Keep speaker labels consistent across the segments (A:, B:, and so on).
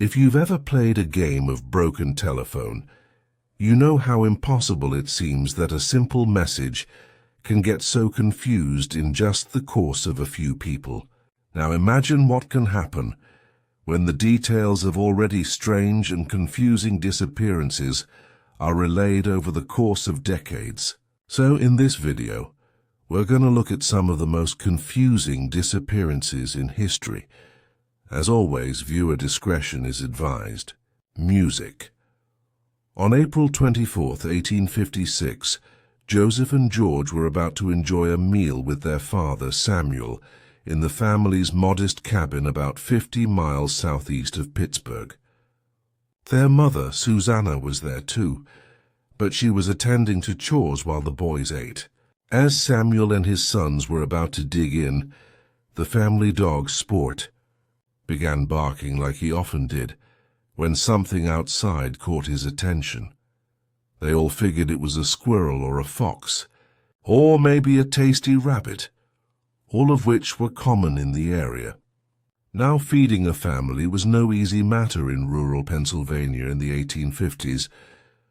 A: If you've ever played a game of broken telephone, you know how impossible it seems that a simple message can get so confused in just the course of a few people. Now imagine what can happen when the details of already strange and confusing disappearances are relayed over the course of decades. So in this video, we're going to look at some of the most confusing disappearances in history. As always, viewer discretion is advised. Music. On April 24, 1856, Joseph and George were about to enjoy a meal with their father, Samuel, in the family's modest cabin about 50 miles southeast of Pittsburgh. Their mother, Susanna, was there too, but she was attending to chores while the boys ate. As Samuel and his sons were about to dig in, the family dog, Sport, began barking like he often did when something outside caught his attention. They all figured it was a squirrel or a fox, or maybe a tasty rabbit, all of which were common in the area. Now, feeding a family was no easy matter in rural Pennsylvania in the 1850s,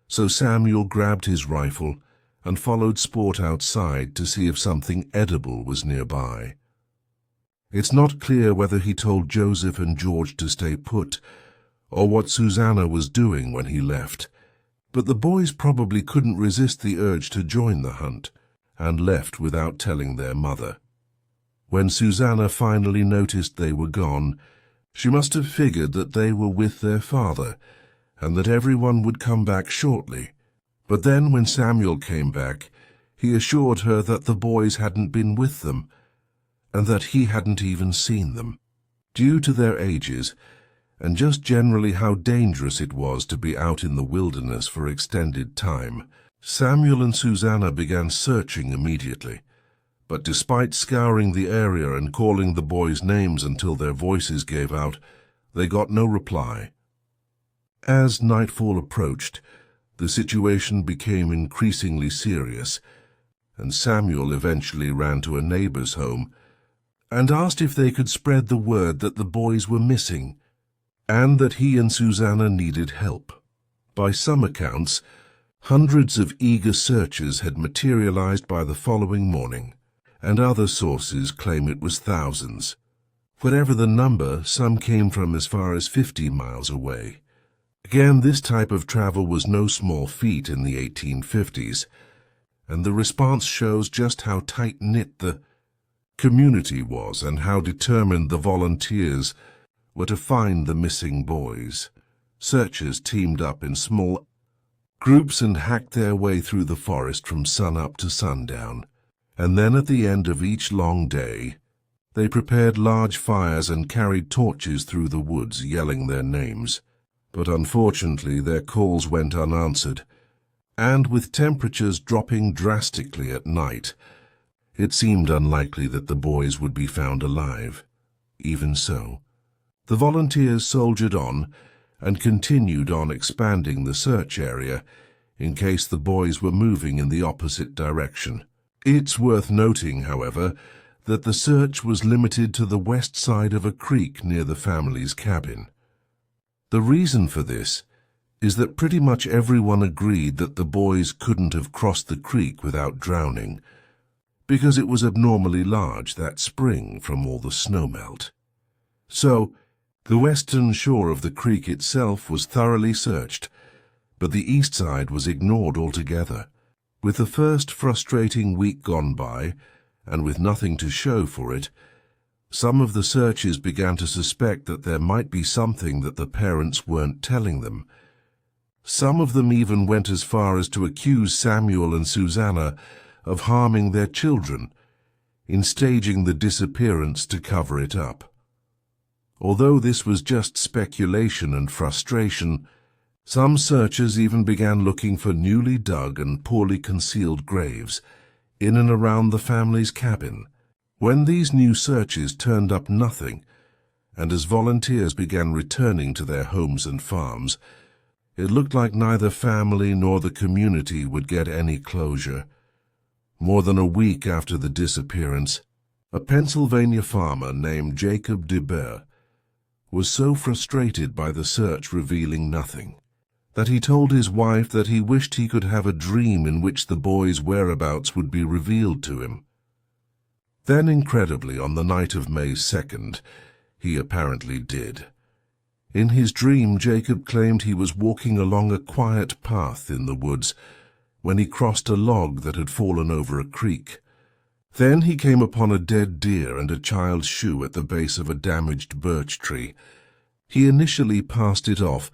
A: so Samuel grabbed his rifle and followed Sport outside to see if something edible was nearby. It's not clear whether he told Joseph and George to stay put, or what Susanna was doing when he left, but the boys probably couldn't resist the urge to join the hunt, and left without telling their mother. When Susanna finally noticed they were gone, she must have figured that they were with their father, and that everyone would come back shortly. But then when Samuel came back, he assured her that the boys hadn't been with them, and that he hadn't even seen them. Due to their ages, and just generally how dangerous it was to be out in the wilderness for extended time, Samuel and Susanna began searching immediately. But despite scouring the area and calling the boys' names until their voices gave out, they got no reply. As nightfall approached, the situation became increasingly serious, and Samuel eventually ran to a neighbor's home and asked if they could spread the word that the boys were missing, and that he and Susanna needed help. By some accounts, hundreds of eager searchers had materialized by the following morning, and other sources claim it was thousands. Whatever the number, some came from as far as 50 miles away. Again, this type of travel was no small feat in the 1850s, and the response shows just how tight-knit the community was and how determined the volunteers were to find the missing boys. Searchers teamed up in small groups and hacked their way through the forest from sunup to sundown. And then at the end of each long day, they prepared large fires and carried torches through the woods, yelling their names. But unfortunately, their calls went unanswered, and with temperatures dropping drastically at night, it seemed unlikely that the boys would be found alive. Even so, the volunteers soldiered on and continued on expanding the search area in case the boys were moving in the opposite direction. It's worth noting, however, that the search was limited to the west side of a creek near the family's cabin. The reason for this is that pretty much everyone agreed that the boys couldn't have crossed the creek without drowning, because it was abnormally large that spring from all the snowmelt. So, the western shore of the creek itself was thoroughly searched, but the east side was ignored altogether. With the first frustrating week gone by, and with nothing to show for it, some of the searchers began to suspect that there might be something that the parents weren't telling them. Some of them even went as far as to accuse Samuel and Susanna of harming their children, in staging the disappearance to cover it up. Although this was just speculation and frustration, some searchers even began looking for newly dug and poorly concealed graves in and around the family's cabin. When these new searches turned up nothing, and as volunteers began returning to their homes and farms, it looked like neither family nor the community would get any closure. More than a week after the disappearance, a Pennsylvania farmer named Jacob DeBer was so frustrated by the search revealing nothing that he told his wife that he wished he could have a dream in which the boy's whereabouts would be revealed to him. Then, incredibly, on the night of May 2nd, he apparently did. In his dream, Jacob claimed he was walking along a quiet path in the woods when he crossed a log that had fallen over a creek. Then he came upon a dead deer and a child's shoe at the base of a damaged birch tree. He initially passed it off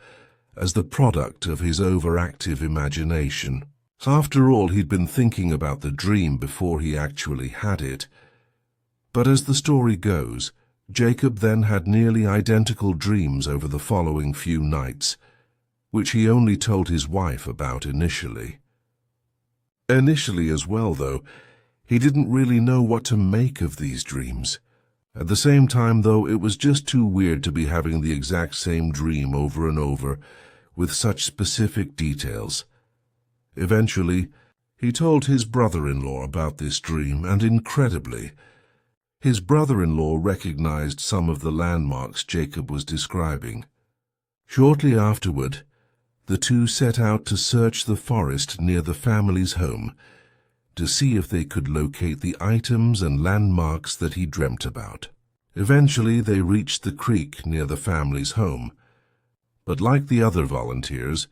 A: as the product of his overactive imagination. After all, he'd been thinking about the dream before he actually had it. But as the story goes, Jacob then had nearly identical dreams over the following few nights, which he only told his wife about initially. Initially as well, though, he didn't really know what to make of these dreams. At the same time, though, it was just too weird to be having the exact same dream over and over, with such specific details. Eventually, he told his brother-in-law about this dream, and incredibly, his brother-in-law recognized some of the landmarks Jacob was describing. Shortly afterward, the two set out to search the forest near the family's home to see if they could locate the items and landmarks that he dreamt about. Eventually, they reached the creek near the family's home. But like the other volunteers,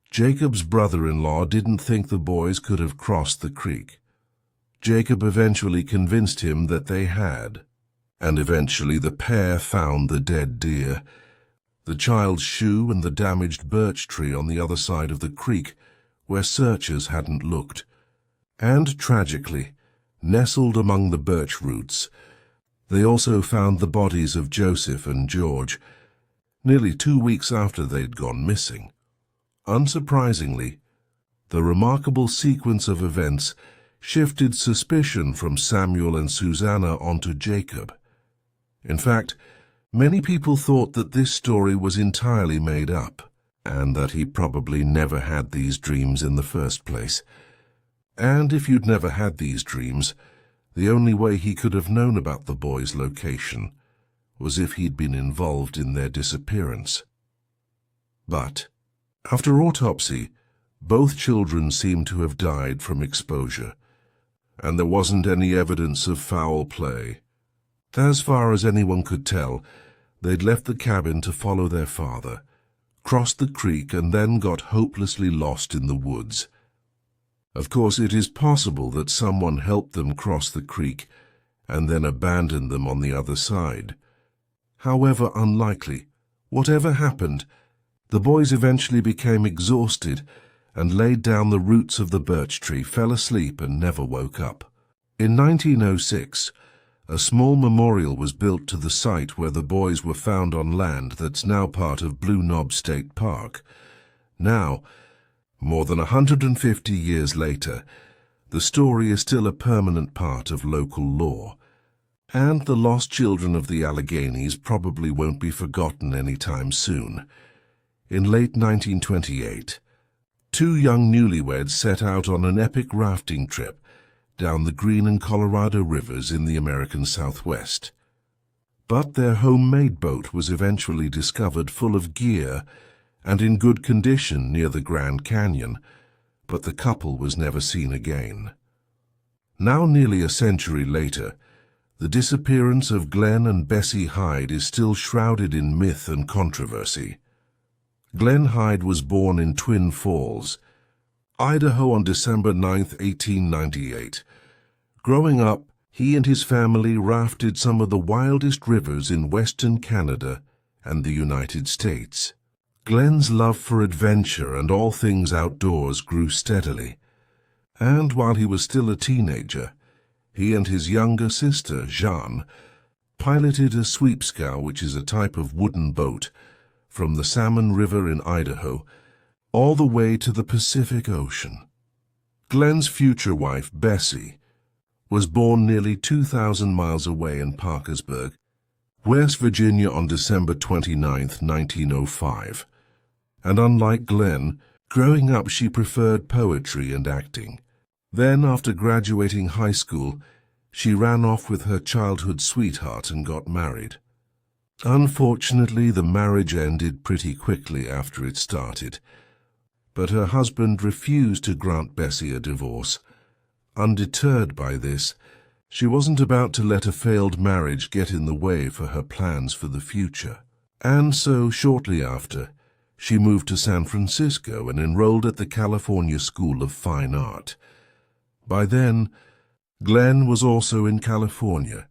A: Jacob's brother-in-law didn't think the boys could have crossed the creek. Jacob eventually convinced him that they had, and eventually the pair found the dead deer, the child's shoe and the damaged birch tree on the other side of the creek where searchers hadn't looked. And tragically, nestled among the birch roots, they also found the bodies of Joseph and George, nearly 2 weeks after they'd gone missing. Unsurprisingly, the remarkable sequence of events shifted suspicion from Samuel and Susanna onto Jacob. In fact, many people thought that this story was entirely made up, and that he probably never had these dreams in the first place. And if you'd never had these dreams, the only way he could have known about the boys' location was if he'd been involved in their disappearance. But, after autopsy, both children seemed to have died from exposure, and there wasn't any evidence of foul play. As far as anyone could tell, they'd left the cabin to follow their father, crossed the creek, and then got hopelessly lost in the woods. Of course, it is possible that someone helped them cross the creek and then abandoned them on the other side. However unlikely, whatever happened, the boys eventually became exhausted and laid down the roots of the birch tree, fell asleep, and never woke up. In 1906, a small memorial was built to the site where the boys were found on land that's now part of Blue Knob State Park. Now, more than 150 years later, the story is still a permanent part of local lore, and the lost children of the Alleghenies probably won't be forgotten anytime soon. In late 1928, two young newlyweds set out on an epic rafting trip down the Green and Colorado rivers in the American Southwest. But their homemade boat was eventually discovered full of gear and in good condition near the Grand Canyon, but the couple was never seen again. Now, nearly a century later, the disappearance of Glenn and Bessie Hyde is still shrouded in myth and controversy. Glenn Hyde was born in Twin Falls, Idaho on December 9, 1898. Growing up, he and his family rafted some of the wildest rivers in western Canada and the United States. Glenn's love for adventure and all things outdoors grew steadily, and while he was still a teenager, he and his younger sister, Jeanne, piloted a sweepscow, which is a type of wooden boat, from the Salmon River in Idaho all the way to the Pacific Ocean. Glenn's future wife, Bessie, was born nearly 2,000 miles away in Parkersburg, West Virginia on December 29, 1905. And unlike Glenn, growing up she preferred poetry and acting. Then, after graduating high school, she ran off with her childhood sweetheart and got married. Unfortunately, the marriage ended pretty quickly after it started, but her husband refused to grant Bessie a divorce. Undeterred by this, she wasn't about to let a failed marriage get in the way for her plans for the future. And so, shortly after, she moved to San Francisco and enrolled at the California School of Fine Art. By then, Glenn was also in California,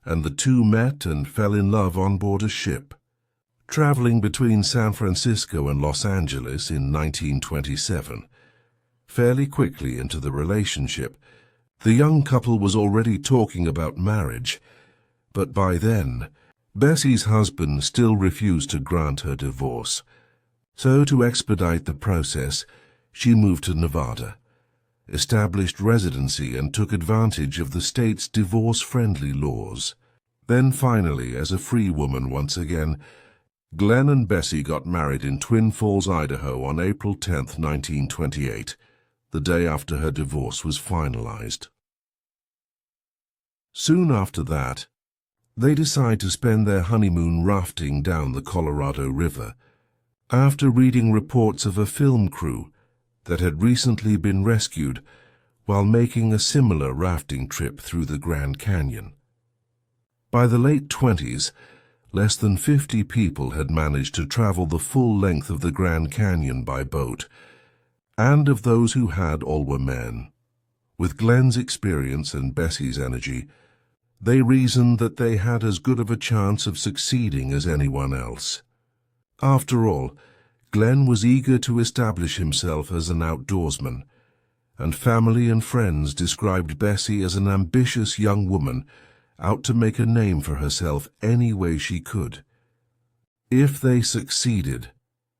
A: and the two met and fell in love on board a ship. Traveling between San Francisco and Los Angeles in 1927, fairly quickly into the relationship, the young couple was already talking about marriage, but by then, Bessie's husband still refused to grant her divorce. So to expedite the process, she moved to Nevada, established residency and took advantage of the state's divorce-friendly laws. Then finally, as a free woman once again, Glenn and Bessie got married in Twin Falls, Idaho on April 10, 1928, the day after her divorce was finalized. Soon after that, they decide to spend their honeymoon rafting down the Colorado River, after reading reports of a film crew that had recently been rescued while making a similar rafting trip through the Grand Canyon. By the late 20s, less than 50 people had managed to travel the full length of the Grand Canyon by boat, and of those who had, all were men. With Glenn's experience and Bessie's energy, they reasoned that they had as good of a chance of succeeding as anyone else. After all, Glenn was eager to establish himself as an outdoorsman, and family and friends described Bessie as an ambitious young woman out to make a name for herself any way she could. If they succeeded,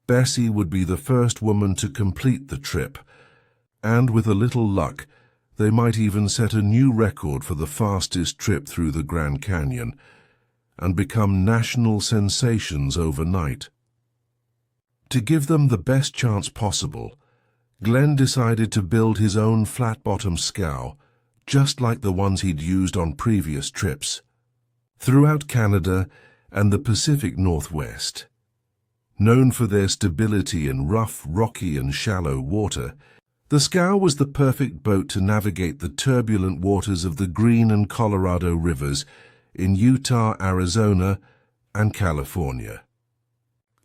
A: Bessie would be the first woman to complete the trip, and with a little luck, they might even set a new record for the fastest trip through the Grand Canyon and become national sensations overnight. To give them the best chance possible, Glenn decided to build his own flat-bottom scow, just like the ones he'd used on previous trips, throughout Canada and the Pacific Northwest. Known for their stability in rough, rocky and shallow water, the scow was the perfect boat to navigate the turbulent waters of the Green and Colorado rivers in Utah, Arizona, and California.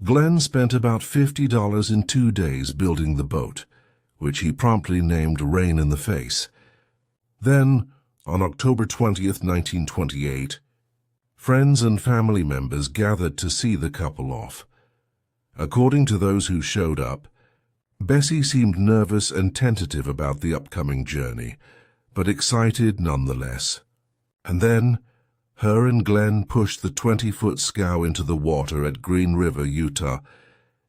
A: Glenn spent about $50 in 2 days building the boat, which he promptly named Rain in the Face. Then, on October 20th, 1928, friends and family members gathered to see the couple off. According to those who showed up, Bessie seemed nervous and tentative about the upcoming journey, but excited nonetheless. And then, her and Glenn pushed the 20-foot scow into the water at Green River, Utah,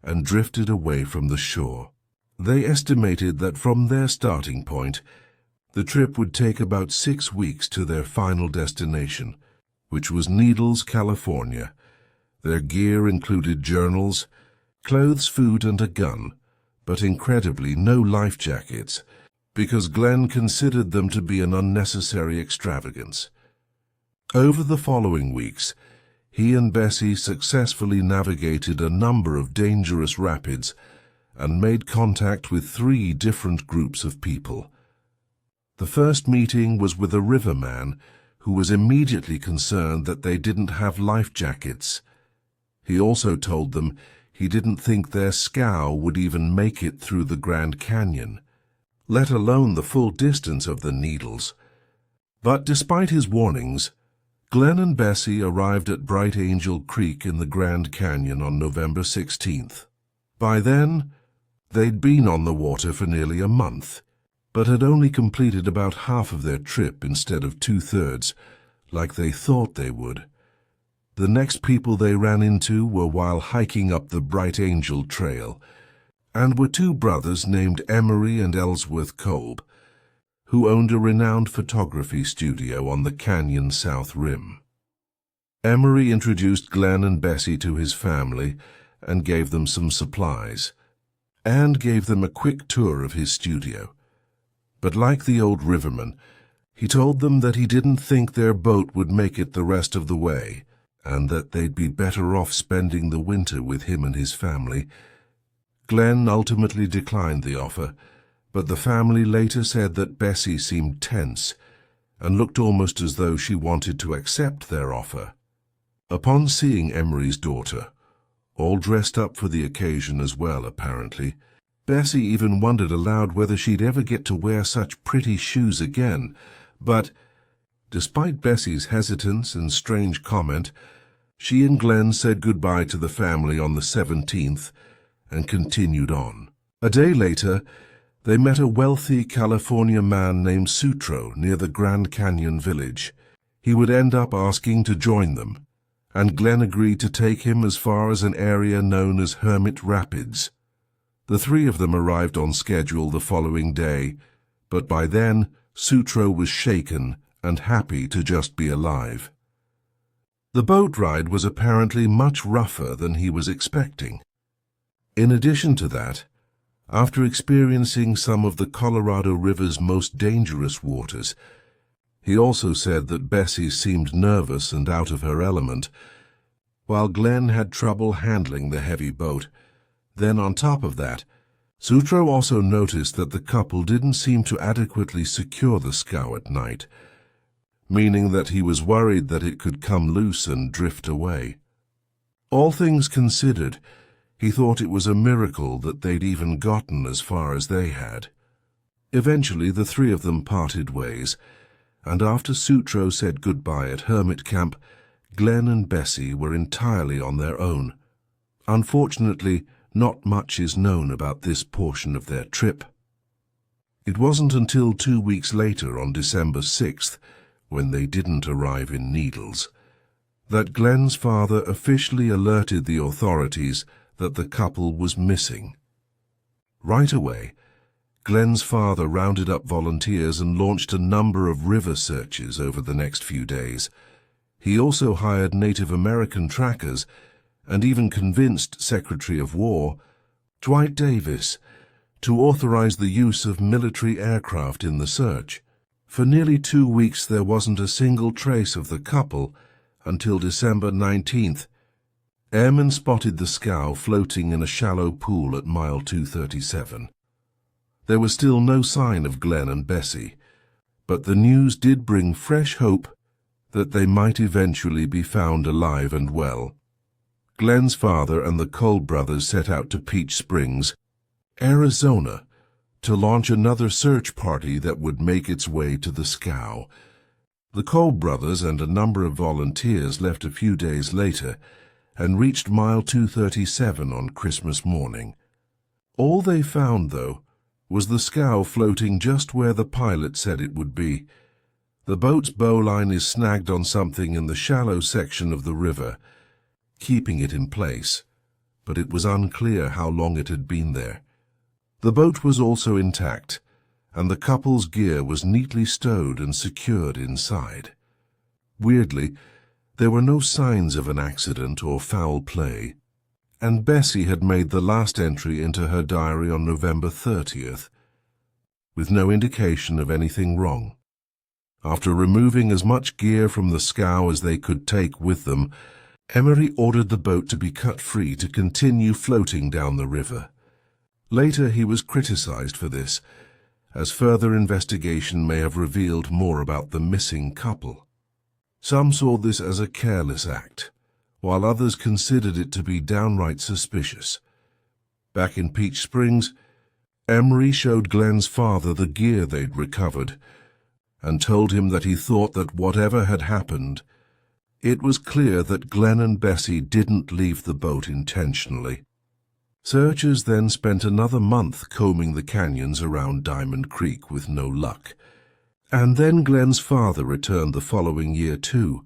A: and drifted away from the shore. They estimated that from their starting point, the trip would take about 6 weeks to their final destination, which was Needles, California. Their gear included journals, clothes, food, and a gun, but incredibly no life jackets, because Glenn considered them to be an unnecessary extravagance. Over the following weeks, he and Bessie successfully navigated a number of dangerous rapids and made contact with 3 different groups of people. The first meeting was with a riverman who was immediately concerned that they didn't have life jackets. He also told them he didn't think their scow would even make it through the Grand Canyon, let alone the full distance of the Needles. But despite his warnings, Glenn and Bessie arrived at Bright Angel Creek in the Grand Canyon on November 16th. By then, they'd been on the water for nearly a month, but had only completed about half of their trip instead of 2/3, like they thought they would. The next people they ran into were while hiking up the Bright Angel Trail, and were 2 brothers named Emery and Ellsworth Kolb, who owned a renowned photography studio on the canyon's south rim. Emery introduced Glenn and Bessie to his family and gave them some supplies, and gave them a quick tour of his studio. But like the old riverman, he told them that he didn't think their boat would make it the rest of the way, and that they'd be better off spending the winter with him and his family. Glenn ultimately declined the offer, but the family later said that Bessie seemed tense and looked almost as though she wanted to accept their offer. Upon seeing Emery's daughter, all dressed up for the occasion as well apparently, Bessie even wondered aloud whether she'd ever get to wear such pretty shoes again, but despite Bessie's hesitance and strange comment, she and Glenn said goodbye to the family on the 17th and continued on. A day later, they met a wealthy California man named Sutro near the Grand Canyon village. He would end up asking to join them, and Glenn agreed to take him as far as an area known as Hermit Rapids. The three of them arrived on schedule the following day, but by then Sutro was shaken and happy to just be alive. The boat ride was apparently much rougher than he was expecting. In addition to that, after experiencing some of the Colorado River's most dangerous waters, he also said that Bessie seemed nervous and out of her element, while Glenn had trouble handling the heavy boat. Then on top of that, Sutro also noticed that the couple didn't seem to adequately secure the scow at night, meaning that he was worried that it could come loose and drift away. All things considered, he thought it was a miracle that they'd even gotten as far as they had. Eventually, the three of them parted ways, and after Sutro said goodbye at Hermit Camp, Glenn and Bessie were entirely on their own. Unfortunately, not much is known about this portion of their trip. It wasn't until 2 weeks later, on December 6th, when they didn't arrive in Needles, that Glenn's father officially alerted the authorities that the couple was missing. Right away, Glenn's father rounded up volunteers and launched a number of river searches over the next few days. He also hired Native American trackers and even convinced Secretary of War Dwight Davis to authorize the use of military aircraft in the search. For nearly 2 weeks there wasn't a single trace of the couple until December 19th. Airmen spotted the scow floating in a shallow pool at mile 237. There was still no sign of Glenn and Bessie, but the news did bring fresh hope that they might eventually be found alive and well. Glenn's father and the Cole brothers set out to Peach Springs, Arizona, to launch another search party that would make its way to the scow. The Cole brothers and a number of volunteers left a few days later and reached mile 237 on Christmas morning. All they found, though, was the scow floating just where the pilot said it would be. The boat's bowline is snagged on something in the shallow section of the river, keeping it in place, but it was unclear how long it had been there. The boat was also intact, and the couple's gear was neatly stowed and secured inside. Weirdly, there were no signs of an accident or foul play, and Bessie had made the last entry into her diary on November 30th, with no indication of anything wrong. After removing as much gear from the scow as they could take with them, Emery ordered the boat to be cut free to continue floating down the river. Later he was criticized for this, as further investigation may have revealed more about the missing couple. Some saw this as a careless act, while others considered it to be downright suspicious. Back in Peach Springs, Emery showed Glenn's father the gear they'd recovered, and told him that he thought that whatever had happened, it was clear that Glenn and Bessie didn't leave the boat intentionally. Searchers then spent another month combing the canyons around Diamond Creek with no luck, and then Glenn's father returned the following year too,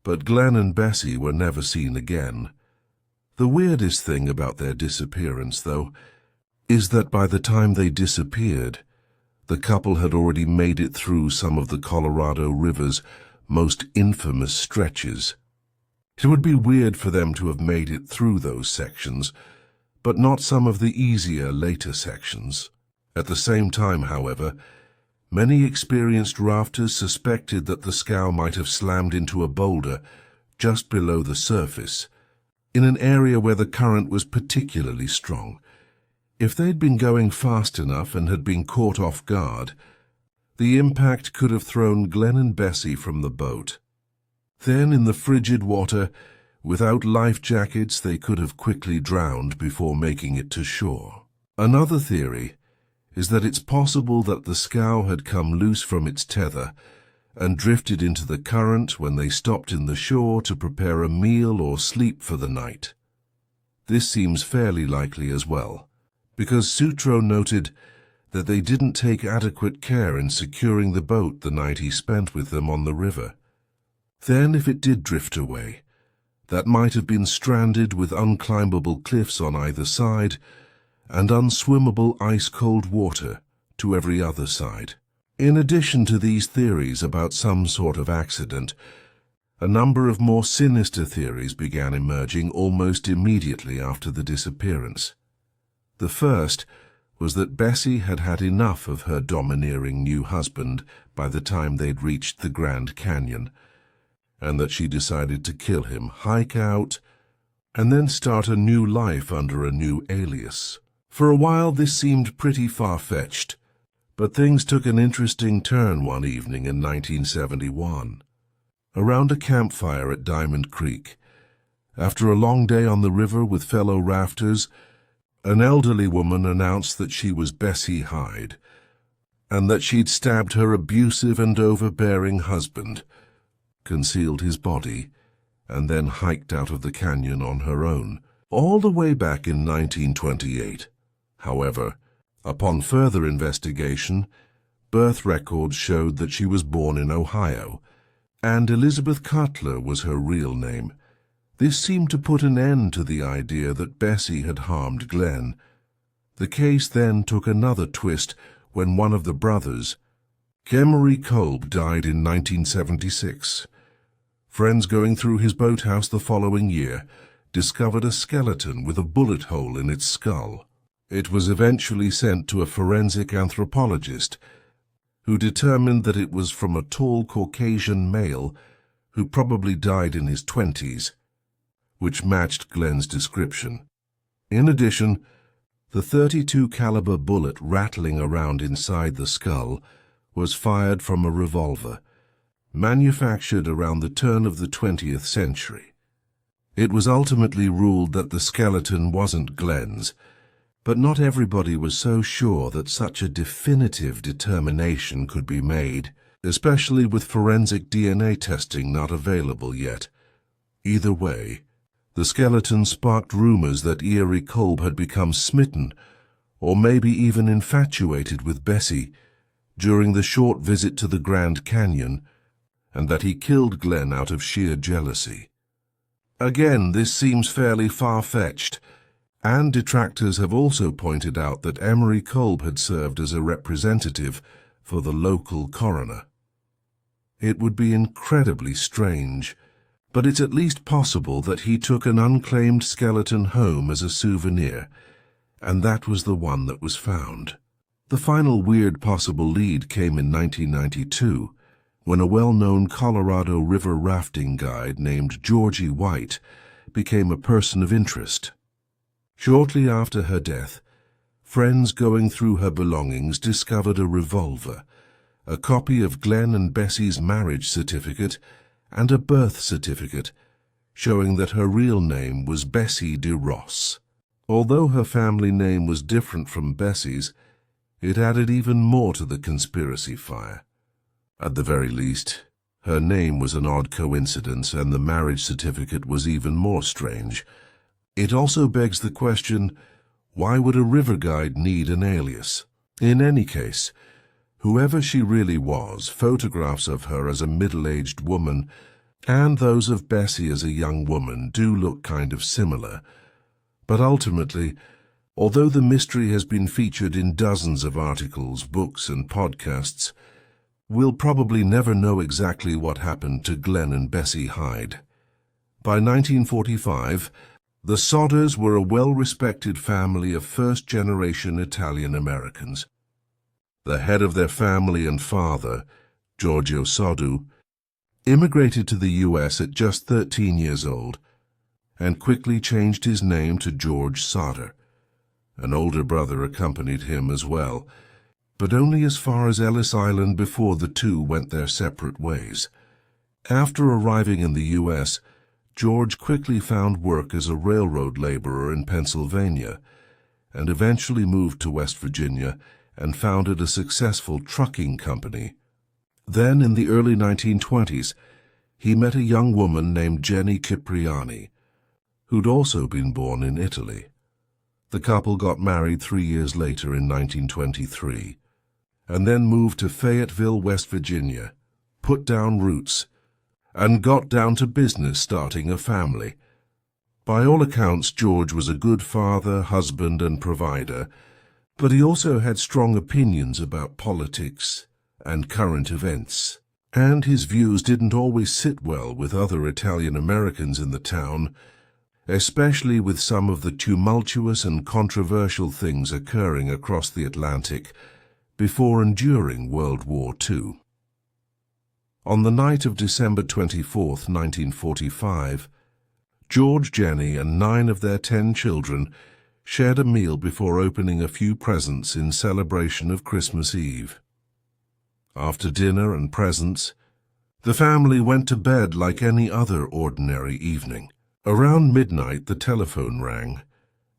A: but Glenn and Bessie were never seen again. The weirdest thing about their disappearance, though, is that by the time they disappeared, the couple had already made it through some of the Colorado River's most infamous stretches. It would be weird for them to have made it through those sections, but not some of the easier later sections. At the same time, however, many experienced rafters suspected that the scow might have slammed into a boulder just below the surface, in an area where the current was particularly strong. If they'd been going fast enough and had been caught off guard, the impact could have thrown Glenn and Bessie from the boat. Then, in the frigid water, without life jackets, they could have quickly drowned before making it to shore. Another theory is that it's possible that the scow had come loose from its tether and drifted into the current when they stopped in the shore to prepare a meal or sleep for the night. This seems fairly likely as well, because Sutro noted that they didn't take adequate care in securing the boat the night he spent with them on the river. Then, if it did drift away, that might have been stranded with unclimbable cliffs on either side and unswimmable ice-cold water to every other side. In addition to these theories about some sort of accident, a number of more sinister theories began emerging almost immediately after the disappearance. The first was that Bessie had had enough of her domineering new husband by the time they'd reached the Grand Canyon, and that she decided to kill him, hike out, and then start a new life under a new alias. For a while this seemed pretty far-fetched, but things took an interesting turn one evening in 1971. Around a campfire at Diamond Creek, after a long day on the river with fellow rafters, an elderly woman announced that she was Bessie Hyde, and that she'd stabbed her abusive and overbearing husband, concealed his body, and then hiked out of the canyon on her own, all the way back in 1928. However, upon further investigation, birth records showed that she was born in Ohio, and Elizabeth Cutler was her real name. This seemed to put an end to the idea that Bessie had harmed Glenn. The case then took another twist when one of the brothers, Emery Kolb, died in 1976. Friends going through his boathouse the following year discovered a skeleton with a bullet hole in its skull. It was eventually sent to a forensic anthropologist, who determined that it was from a tall Caucasian male who probably died in his 20s, which matched Glenn's description. In addition, the .32 caliber bullet rattling around inside the skull was fired from a revolver, manufactured around the turn of the 20th century. It was ultimately ruled that the skeleton wasn't Glenn's, but not everybody was so sure that such a definitive determination could be made, especially with forensic DNA testing not available yet. Either way, the skeleton sparked rumors that Eerie Kolb had become smitten, or maybe even infatuated with Bessie, during the short visit to the Grand Canyon, and that he killed Glenn out of sheer jealousy. Again, this seems fairly far-fetched, and detractors have also pointed out that Emery Kolb had served as a representative for the local coroner. It would be incredibly strange, but it's at least possible that he took an unclaimed skeleton home as a souvenir, and that was the one that was found. The final weird possible lead came in 1992, when a well-known Colorado River rafting guide named Georgie White became a person of interest. Shortly after her death, friends going through her belongings discovered a revolver, a copy of Glenn and Bessie's marriage certificate, and a birth certificate, showing that her real name was Bessie DeRoss. Although her family name was different from Bessie's, it added even more to the conspiracy fire. At the very least, her name was an odd coincidence, and the marriage certificate was even more strange. It also begs the question, why would a river guide need an alias? In any case, whoever she really was, photographs of her as a middle-aged woman and those of Bessie as a young woman do look kind of similar. But ultimately, although the mystery has been featured in dozens of articles, books, and podcasts, we'll probably never know exactly what happened to Glenn and Bessie Hyde. By 1945, the Sodders were a well-respected family of first-generation Italian-Americans. The head of their family and father, Giorgio Soddu, immigrated to the US at just 13 years old, and quickly changed his name to George Sauter. An older brother accompanied him as well, but only as far as Ellis Island before the two went their separate ways. After arriving in the US, George quickly found work as a railroad laborer in Pennsylvania, and eventually moved to West Virginia and founded a successful trucking company. Then, in the early 1920s, he met a young woman named Jenny Cipriani, who'd also been born in Italy. The couple got married 3 years later in 1923, and then moved to Fayetteville, West Virginia, put down roots, and got down to business, starting a family. By all accounts, George was a good father, husband, and provider, but he also had strong opinions about politics and current events, and his views didn't always sit well with other Italian Americans in the town, especially with some of the tumultuous and controversial things occurring across the Atlantic before and during World War II. On the night of December 24th, 1945, George, Jenny, and 9 of their 10 children shared a meal before opening a few presents in celebration of Christmas Eve. After dinner and presents, the family went to bed like any other ordinary evening. Around midnight, the telephone rang,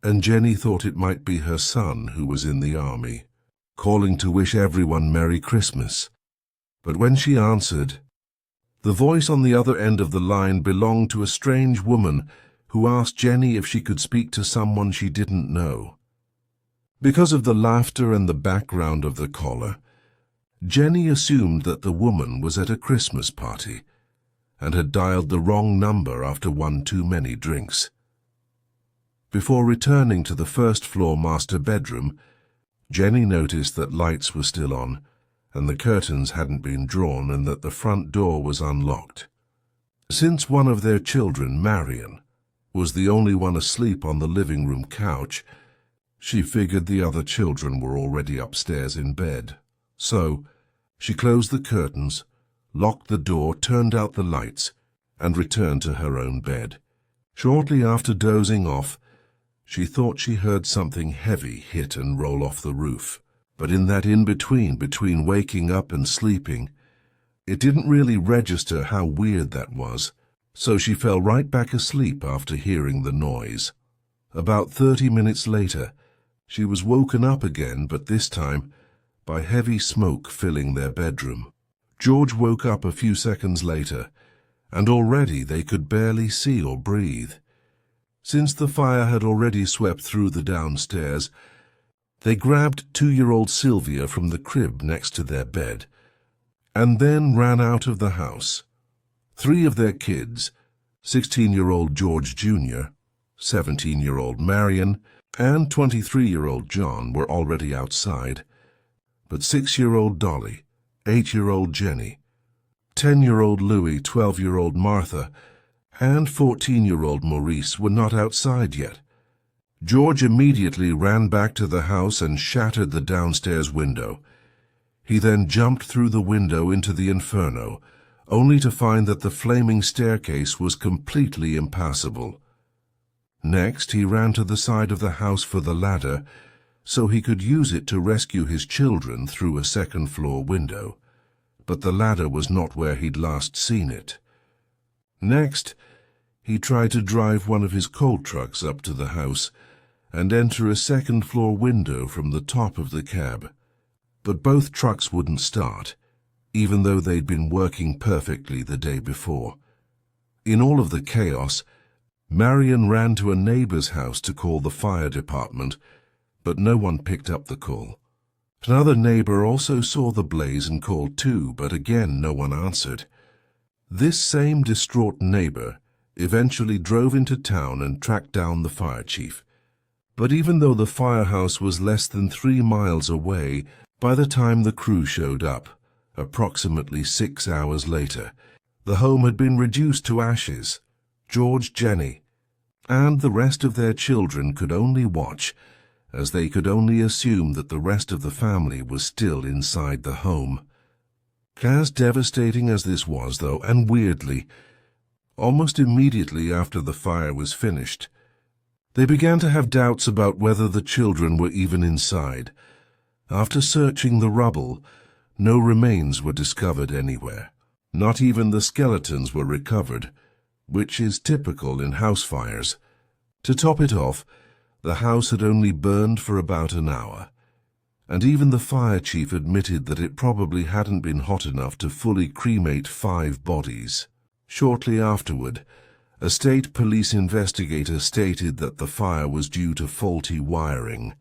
A: and Jenny thought it might be her son, who was in the army, calling to wish everyone Merry Christmas. But when she answered, the voice on the other end of the line belonged to a strange woman who asked Jenny if she could speak to someone she didn't know. Because of the laughter and the background of the caller, Jenny assumed that the woman was at a Christmas party and had dialed the wrong number after one too many drinks. Before returning to the first-floor master bedroom, Jenny noticed that lights were still on, and the curtains hadn't been drawn, and that the front door was unlocked. Since one of their children, Marion, was the only one asleep on the living room couch, she figured the other children were already upstairs in bed. So, she closed the curtains, locked the door, turned out the lights, and returned to her own bed. Shortly after dozing off, she thought she heard something heavy hit and roll off the roof. But in that between waking up and sleeping, it didn't really register how weird that was, so she fell right back asleep after hearing the noise. About 30 minutes later, she was woken up again, but this time by heavy smoke filling their bedroom. George woke up a few seconds later, and already they could barely see or breathe. Since the fire had already swept through the downstairs, they grabbed 2-year-old Sylvia from the crib next to their bed, and then ran out of the house. 3 of their kids, 16-year-old George Jr., 17-year-old Marion, and 23-year-old John, were already outside, but 6-year-old Dolly, 8-year-old Jenny, 10-year-old Louis, 12-year-old Martha, and 14-year-old Maurice were not outside yet. George immediately ran back to the house and shattered the downstairs window. He then jumped through the window into the inferno, only to find that the flaming staircase was completely impassable. Next, he ran to the side of the house for the ladder, so he could use it to rescue his children through a second-floor window. But the ladder was not where he'd last seen it. Next, he tried to drive one of his coal trucks up to the house and enter a second-floor window from the top of the cab. But both trucks wouldn't start, even though they'd been working perfectly the day before. In all of the chaos, Marion ran to a neighbor's house to call the fire department, but no one picked up the call. Another neighbor also saw the blaze and called too, but again no one answered. This same distraught neighbor eventually drove into town and tracked down the fire chief. But even though the firehouse was less than 3 miles away, by the time the crew showed up, approximately 6 hours later, the home had been reduced to ashes. George, Jenny, and the rest of their children could only watch, as they could only assume that the rest of the family was still inside the home. As devastating as this was, though, and weirdly, almost immediately after the fire was finished, they began to have doubts about whether the children were even inside. After searching the rubble, no remains were discovered anywhere. Not even the skeletons were recovered, which is typical in house fires. To top it off, the house had only burned for about an hour, and even the fire chief admitted that it probably hadn't been hot enough to fully cremate 5 bodies. Shortly afterward, a state police investigator stated that the fire was due to faulty wiring,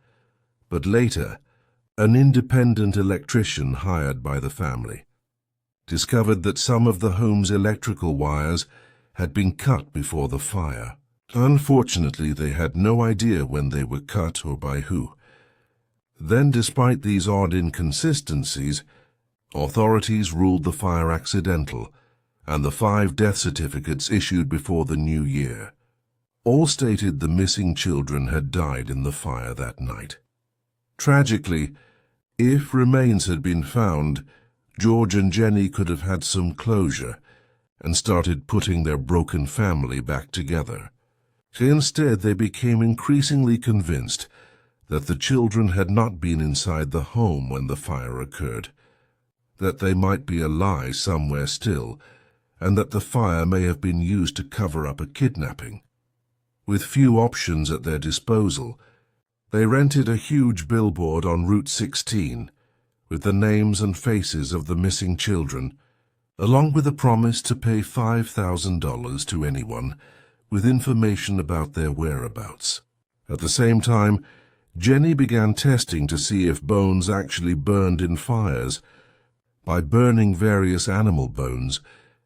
A: but later, an independent electrician hired by the family discovered that some of the home's electrical wires had been cut before the fire. Unfortunately, they had no idea when they were cut or by who. Then, despite these odd inconsistencies, authorities ruled the fire accidental, and the 5 death certificates issued before the new year all stated the missing children had died in the fire that night. Tragically, if remains had been found, George and Jenny could have had some closure and started putting their broken family back together. Instead, they became increasingly convinced that the children had not been inside the home when the fire occurred, that they might be alive somewhere still, and that the fire may have been used to cover up a kidnapping. With few options at their disposal, they rented a huge billboard on Route 16 with the names and faces of the missing children, along with a promise to pay $5,000 to anyone with information about their whereabouts. At the same time, Jenny began testing to see if bones actually burned in fires by burning various animal bones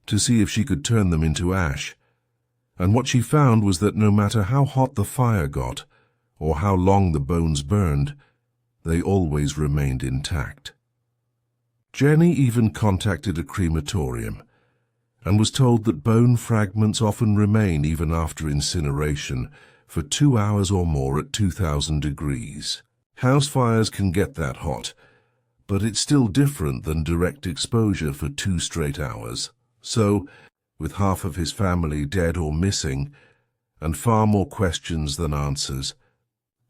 A: to see if she could turn them into ash. And what she found was that no matter how hot the fire got, or how long the bones burned, they always remained intact. Jenny even contacted a crematorium and was told that bone fragments often remain even after incineration for 2 hours or more at 2,000 degrees. House fires can get that hot, but it's still different than direct exposure for 2 straight hours. So, with half of his family dead or missing, and far more questions than answers,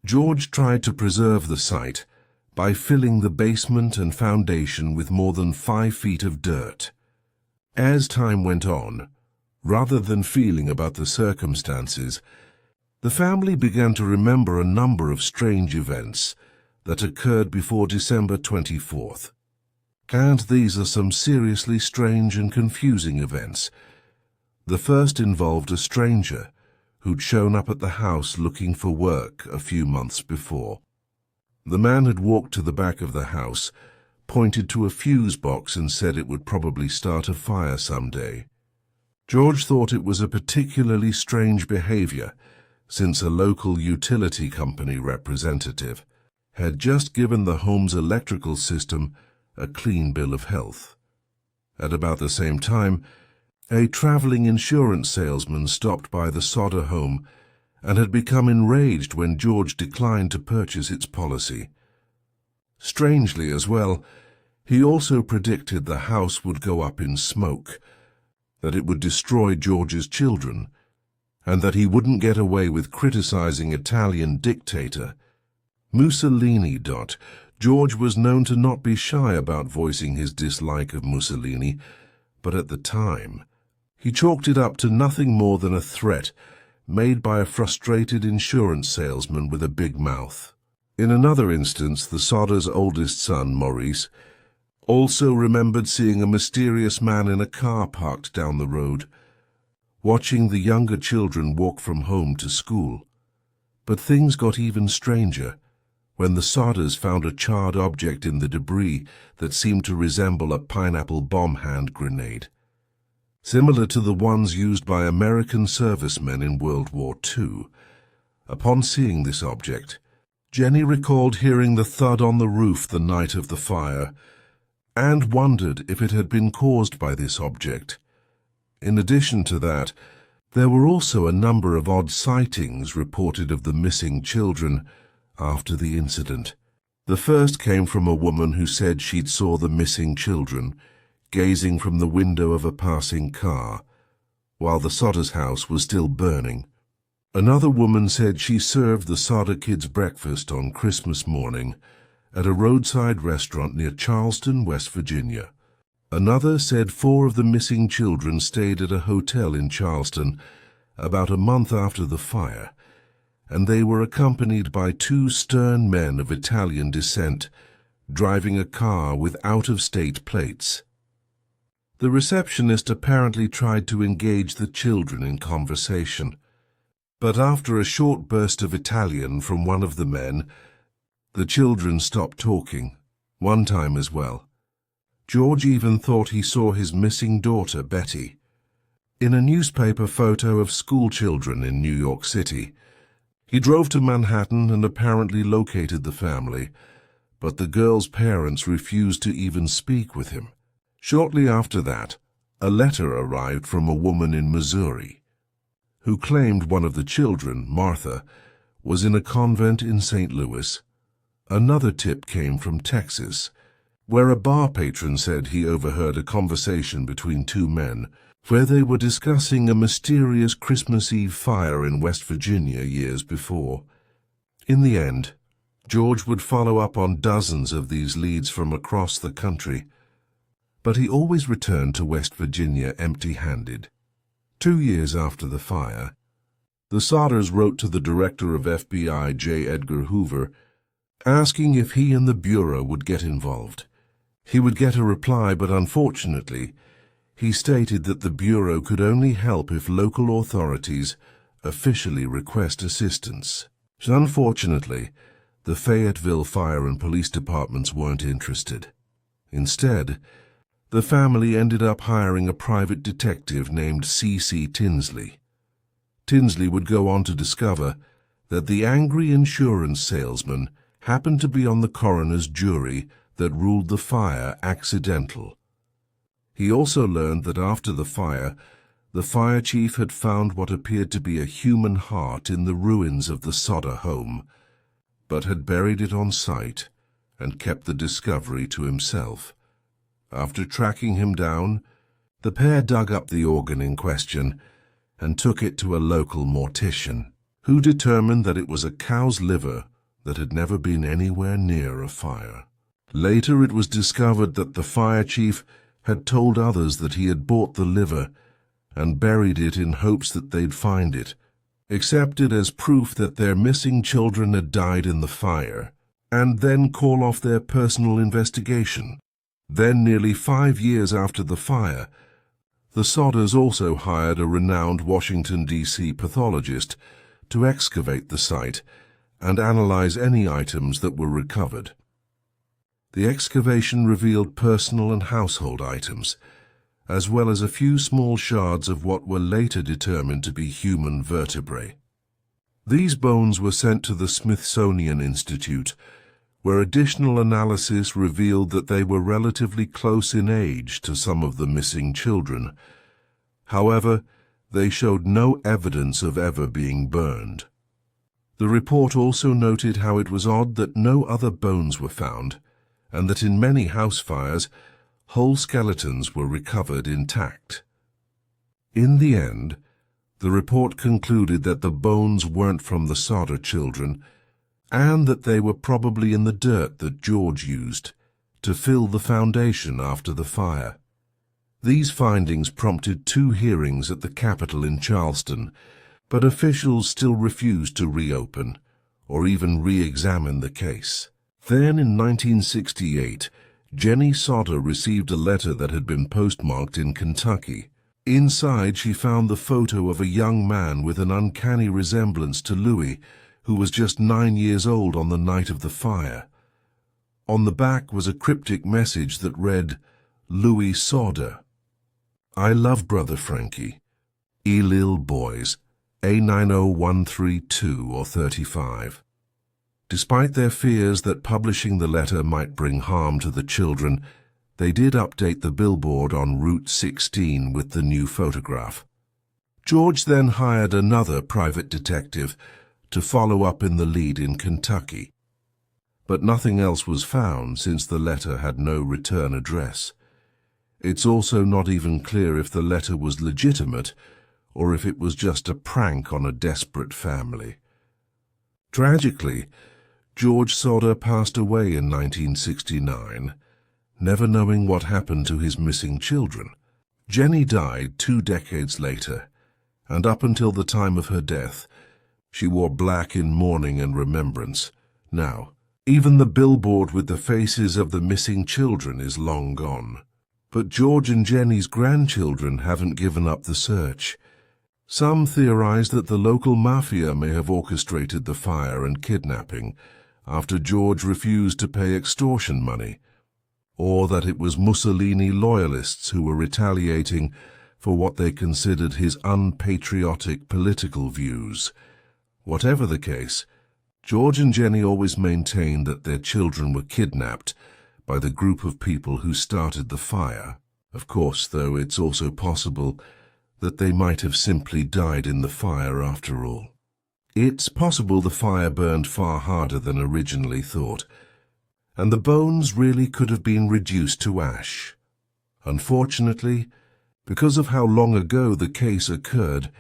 A: George tried to preserve the site by filling the basement and foundation with more than 5 feet of dirt. As time went on, rather than feeling about the circumstances, the family began to remember a number of strange events that occurred before December 24th. And these are some seriously strange and confusing events. The first involved a stranger who'd shown up at the house looking for work a few months before. The man had walked to the back of the house, pointed to a fuse box and said it would probably start a fire someday. George thought it was a particularly strange behavior, since a local utility company representative had just given the home's electrical system a clean bill of health. At about the same time, a traveling insurance salesman stopped by the Sodder home and had become enraged when George declined to purchase its policy. Strangely as well, he also predicted the house would go up in smoke, that it would destroy George's children, and that he wouldn't get away with criticizing Italian dictator Mussolini. George was known to not be shy about voicing his dislike of Mussolini, but at the time, he chalked it up to nothing more than a threat made by a frustrated insurance salesman with a big mouth. In another instance, the Sodder's oldest son, Maurice, also remembered seeing a mysterious man in a car parked down the road, watching the younger children walk from home to school. But things got even stranger when the Sodders found a charred object in the debris that seemed to resemble a pineapple bomb hand grenade, similar to the ones used by American servicemen in World War II. Upon seeing this object, Jenny recalled hearing the thud on the roof the night of the fire, and wondered if it had been caused by this object. In addition to that, there were also a number of odd sightings reported of the missing children after the incident. The first came from a woman who said she'd saw the missing children gazing from the window of a passing car, while the Sodder's house was still burning. Another woman said she served the Sodder kids breakfast on Christmas morning at a roadside restaurant near Charleston, West Virginia. Another said 4 of the missing children stayed at a hotel in Charleston about a month after the fire, and they were accompanied by 2 stern men of Italian descent driving a car with out-of-state plates. The receptionist apparently tried to engage the children in conversation, but after a short burst of Italian from one of the men, the children stopped talking, one time as well. George even thought he saw his missing daughter, Betty, in a newspaper photo of school children in New York City. He drove to Manhattan and apparently located the family, but the girl's parents refused to even speak with him. Shortly after that, a letter arrived from a woman in Missouri, who claimed one of the children, Martha, was in a convent in St. Louis. Another tip came from Texas, where a bar patron said he overheard a conversation between 2 men, where they were discussing a mysterious Christmas Eve fire in West Virginia years before. In the end, George would follow up on dozens of these leads from across the country, but he always returned to West Virginia empty-handed. 2 years after the fire, the Sodders wrote to the director of FBI, J. Edgar Hoover, asking if he and the Bureau would get involved. He would get a reply, but unfortunately, he stated that the Bureau could only help if local authorities officially request assistance. Unfortunately, the Fayetteville Fire and Police Departments weren't interested. Instead, the family ended up hiring a private detective named C.C. Tinsley. Tinsley would go on to discover that the angry insurance salesman happened to be on the coroner's jury that ruled the fire accidental. He also learned that after the fire chief had found what appeared to be a human heart in the ruins of the Sodder home, but had buried it on site and kept the discovery to himself. After tracking him down, the pair dug up the organ in question and took it to a local mortician, who determined that it was a cow's liver that had never been anywhere near a fire. Later it was discovered that the fire chief had told others that he had bought the liver and buried it in hopes that they'd find it, accept it as proof that their missing children had died in the fire, and then call off their personal investigation. Then, nearly 5 years after the fire, the Sodders also hired a renowned Washington, D.C. pathologist to excavate the site and analyze any items that were recovered. The excavation revealed personal and household items, as well as a few small shards of what were later determined to be human vertebrae. These bones were sent to the Smithsonian Institute, where additional analysis revealed that they were relatively close in age to some of the missing children. However, they showed no evidence of ever being burned. The report also noted how it was odd that no other bones were found, and that in many house fires, whole skeletons were recovered intact. In the end, the report concluded that the bones weren't from the Sodder children, and that they were probably in the dirt that George used to fill the foundation after the fire. These findings prompted 2 hearings at the Capitol in Charleston, but officials still refused to reopen or even re-examine the case. Then, in 1968, Jenny Sodder received a letter that had been postmarked in Kentucky. Inside, she found the photo of a young man with an uncanny resemblance to Louis, who was just 9 years old on the night of the fire. On the back was a cryptic message that read, "Louis Sodder. I love Brother Frankie. Lil Boys, A90132 or 35. Despite their fears that publishing the letter might bring harm to the children, they did update the billboard on Route 16 with the new photograph. George then hired another private detective to follow up in the lead in Kentucky. But nothing else was found since the letter had no return address. It's also not even clear if the letter was legitimate or if it was just a prank on a desperate family. Tragically, George Sodder passed away in 1969, never knowing what happened to his missing children. Jenny died 2 decades later, and up until the time of her death, she wore black in mourning and remembrance. Now, even the billboard with the faces of the missing children is long gone. But George and Jenny's grandchildren haven't given up the search. Some theorize that the local mafia may have orchestrated the fire and kidnapping after George refused to pay extortion money, or that it was Mussolini loyalists who were retaliating for what they considered his unpatriotic political views. Whatever the case, George and Jenny always maintained that their children were kidnapped by the group of people who started the fire. Of course, though, it's also possible that they might have simply died in the fire after all. It's possible the fire burned far harder than originally thought, and the bones really could have been reduced to ash. Unfortunately, because of how long ago the case occurred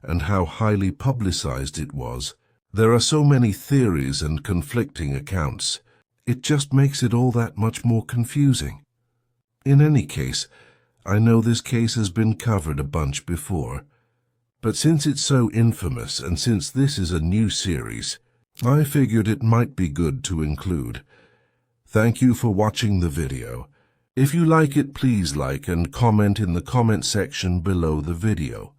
A: and how highly publicized it was, there are so many theories and conflicting accounts. It just makes it all that much more confusing. In any case, I know this case has been covered a bunch before, but since it's so infamous and since this is a new series, I figured it might be good to include. Thank you for watching the video. If you like it, please like and comment in the comment section below the video.